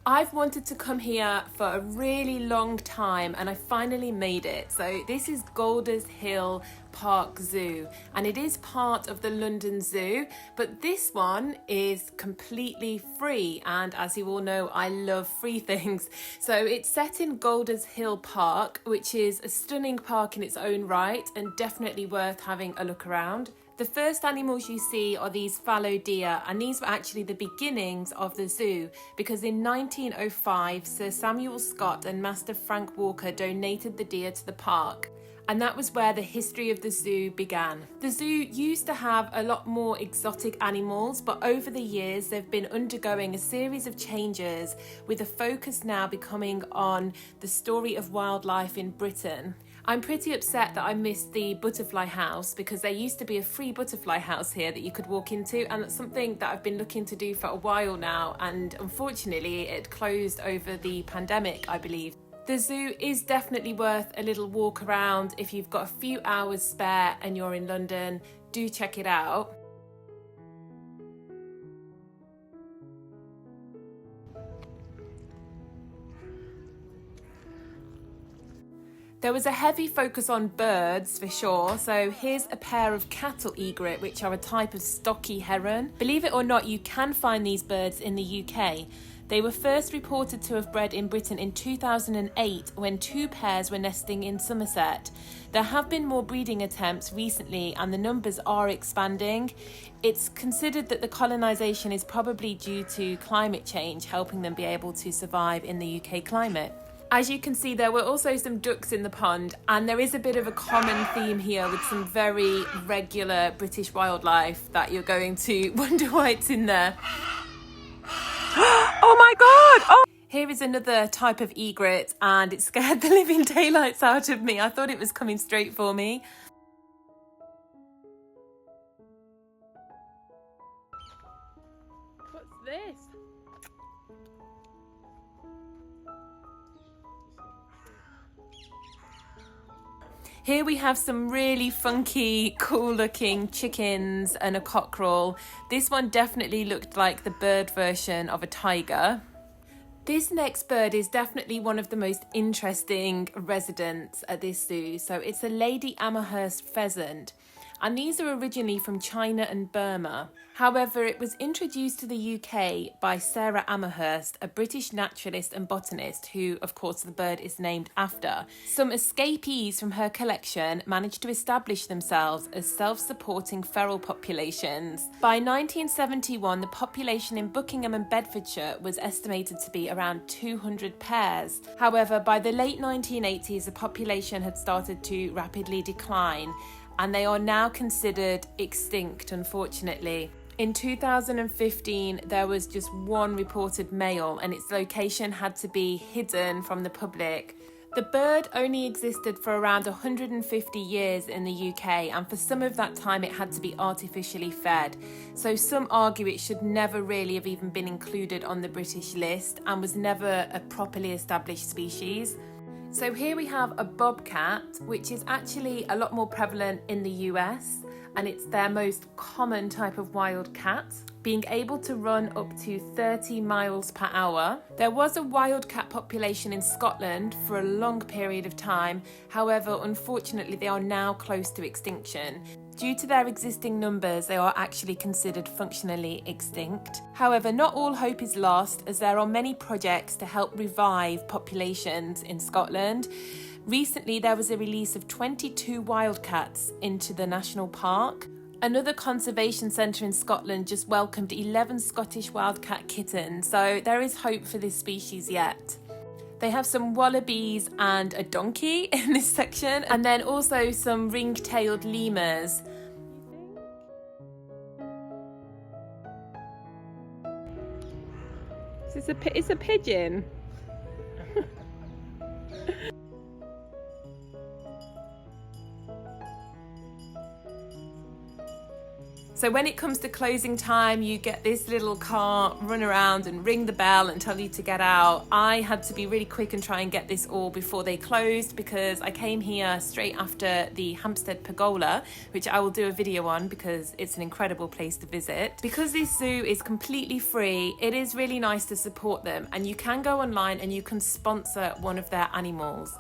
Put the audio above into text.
I've wanted to come here for a really long time and I finally made it. So this is Golders Hill Park Zoo and it is part of the London Zoo, but this one is completely free, and as you all know, I love free things. So it's set in Golders Hill Park, which is a stunning park in its own right and definitely worth having a look around. The first animals you see are these fallow deer, and these were actually the beginnings of the zoo because in 1905 Sir Samuel Scott and Master Frank Walker donated the deer to the park. And that was where the history of the zoo began. The zoo used to have a lot more exotic animals, but over the years they've been undergoing a series of changes, with a focus now becoming on the story of wildlife in Britain. I'm pretty upset that I missed the butterfly house because there used to be a free butterfly house here that you could walk into, and that's something that I've been looking to do for a while now, and unfortunately it closed over the pandemic, I believe. The zoo is definitely worth a little walk around. If you've got a few hours spare and you're in London, do check it out. There was a heavy focus on birds for sure, so here's a pair of cattle egret, which are a type of stocky heron. Believe it or not, you can find these birds in the UK. They were first reported to have bred in Britain in 2008 when two pairs were nesting in Somerset. There have been more breeding attempts recently and the numbers are expanding. It's considered that the colonisation is probably due to climate change, helping them be able to survive in the UK climate. As you can see, there were also some ducks in the pond, and there is a bit of a common theme here with some very regular British wildlife that you're going to wonder why it's in there. Oh my god! Oh! Here is another type of egret, and it scared the living daylights out of me. I thought it was coming straight for me. What's this? Here we have some really funky, cool looking chickens and a cockerel. This one definitely looked like the bird version of a tiger. This next bird is definitely one of the most interesting residents at this zoo. So it's a lady amherst pheasant. And these are originally from China and Burma. However, it was introduced to the UK by Sarah Amherst, a British naturalist and botanist who, of course, the bird is named after. Some escapees from her collection managed to establish themselves as self-supporting feral populations. By 1971, the population in Buckingham and Bedfordshire was estimated to be around 200 pairs. However, by the late 1980s, the population had started to rapidly decline, and they are now considered extinct, unfortunately. In 2015, there was just one reported male, and its location had to be hidden from the public. The bird only existed for around 150 years in the UK, and for some of that time it had to be artificially fed. So some argue it should never really have even been included on the British list and was never a properly established species. So here we have a bobcat, which is actually a lot more prevalent in the US, and it's their most common type of wild cat, being able to run up to 30 miles per hour. There was a wildcat population in Scotland for a long period of time. However, unfortunately, they are now close to extinction. Due to their existing numbers, they are actually considered functionally extinct. However, not all hope is lost, as there are many projects to help revive populations in Scotland. Recently, there was a release of 22 wildcats into the national park. Another conservation centre in Scotland just welcomed 11 Scottish wildcat kittens, so there is hope for this species yet. They have some wallabies and a donkey in this section, and then also some ring-tailed lemurs. It's a pigeon. So when it comes to closing time, you get this little car run around and ring the bell and tell you to get out. I had to be really quick and try and get this all before they closed, because I came here straight after the Hampstead Pergola, which I will do a video on because it's an incredible place to visit. Because this zoo is completely free, it is really nice to support them, and you can go online and you can sponsor one of their animals.